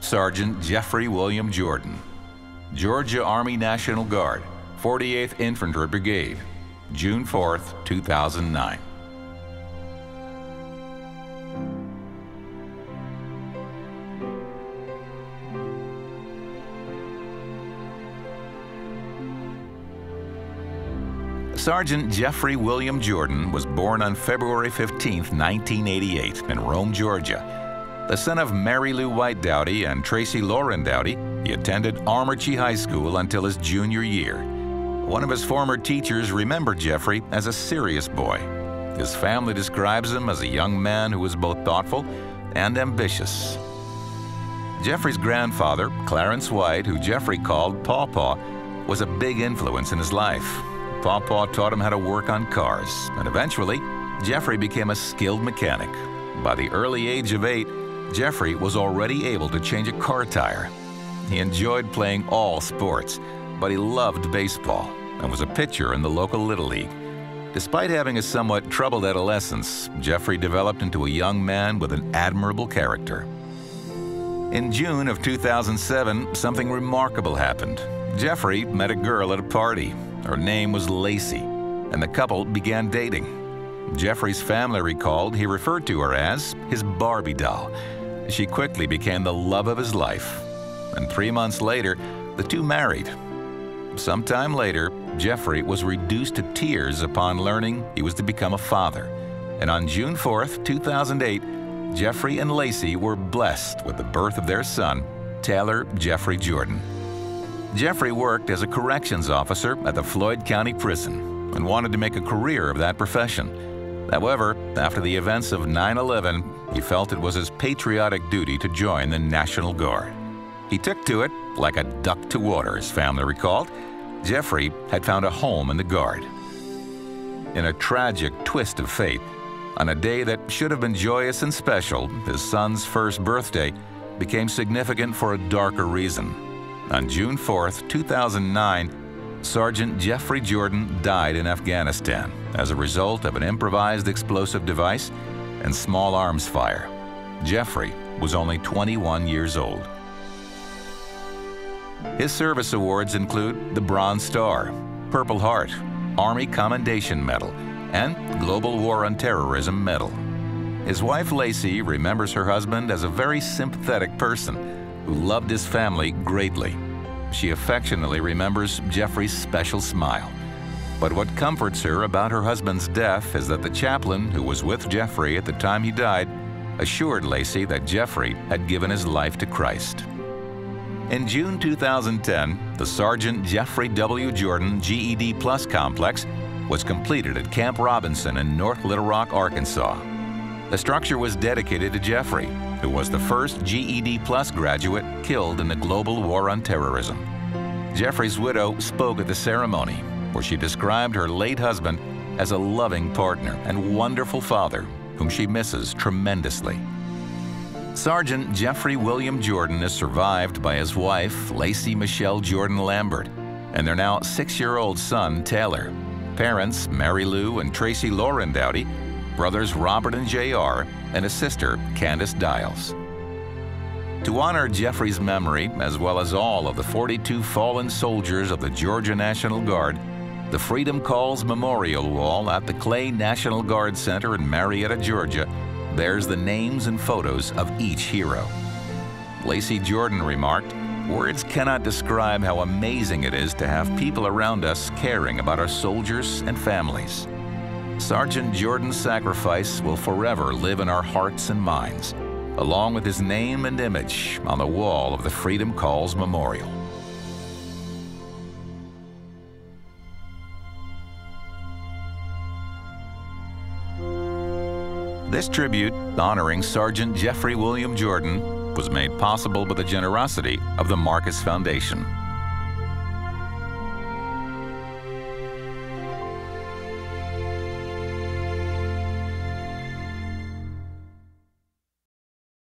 Sergeant Jeffrey William Jordan, Georgia Army National Guard, 48th Infantry Brigade, June 4th, 2009. Sergeant Jeffrey William Jordan was born on February 15, 1988, in Rome, Georgia. The son of Mary Lou White Dowdy and Tracy Lauren Dowdy, he attended Armurchie High School until his junior year. One of his former teachers remembered Jeffrey as a serious boy. His family describes him as a young man who was both thoughtful and ambitious. Jeffrey's grandfather, Clarence White, who Jeffrey called Pawpaw, was a big influence in his life. Pawpaw taught him how to work on cars, and eventually, Jeffrey became a skilled mechanic. By the early age of 8, Jeffrey was already able to change a car tire. He enjoyed playing all sports, but he loved baseball and was a pitcher in the local Little League. Despite having a somewhat troubled adolescence, Jeffrey developed into a young man with an admirable character. In June of 2007, something remarkable happened. Jeffrey met a girl at a party. Her name was Lacey, and the couple began dating. Jeffrey's family recalled he referred to her as his Barbie doll. She quickly became the love of his life, and 3 months later, the two married. Sometime later, Jeffrey was reduced to tears upon learning he was to become a father, and on June 4th, 2008, Jeffrey and Lacey were blessed with the birth of their son, Taylor Jeffrey Jordan. Jeffrey worked as a corrections officer at the Floyd County Prison and wanted to make a career of that profession. However, after the events of 9/11, he felt it was his patriotic duty to join the National Guard. He took to it like a duck to water, his family recalled. Jeffrey had found a home in the Guard. In a tragic twist of fate, on a day that should have been joyous and special, his son's first birthday became significant for a darker reason. On June 4th, 2009, Sergeant Jeffrey Jordan died in Afghanistan as a result of an improvised explosive device and small arms fire. Jeffrey was only 21 years old. His service awards include the Bronze Star, Purple Heart, Army Commendation Medal, and Global War on Terrorism Medal. His wife Lacey remembers her husband as a very sympathetic person who loved his family greatly. She affectionately remembers Jeffrey's special smile. But what comforts her about her husband's death is that the chaplain who was with Jeffrey at the time he died assured Lacey that Jeffrey had given his life to Christ. In June 2010, the Sergeant Jeffrey W. Jordan GED Plus complex was completed at Camp Robinson in North Little Rock, Arkansas. The structure was dedicated to Jeffrey, who was the first GED Plus graduate killed in the global war on terrorism. Jeffrey's widow spoke at the ceremony, where she described her late husband as a loving partner and wonderful father whom she misses tremendously. Sergeant Jeffrey William Jordan is survived by his wife, Lacey Michelle Jordan Lambert, and their now 6-year-old son, Taylor, parents Mary Lou and Tracy Lauren Dowdy, brothers Robert and J.R., and a sister, Candace Dials. To honor Jeffrey's memory, as well as all of the 42 fallen soldiers of the Georgia National Guard, the Freedom Calls Memorial Wall at the Clay National Guard Center in Marietta, Georgia, bears the names and photos of each hero. Lacey Jordan remarked, "Words cannot describe how amazing it is to have people around us caring about our soldiers and families. Sergeant Jordan's sacrifice will forever live in our hearts and minds, along with his name and image on the wall of the Freedom Calls Memorial." This tribute, honoring Sergeant Jeffrey William Jordan, was made possible by the generosity of the Marcus Foundation.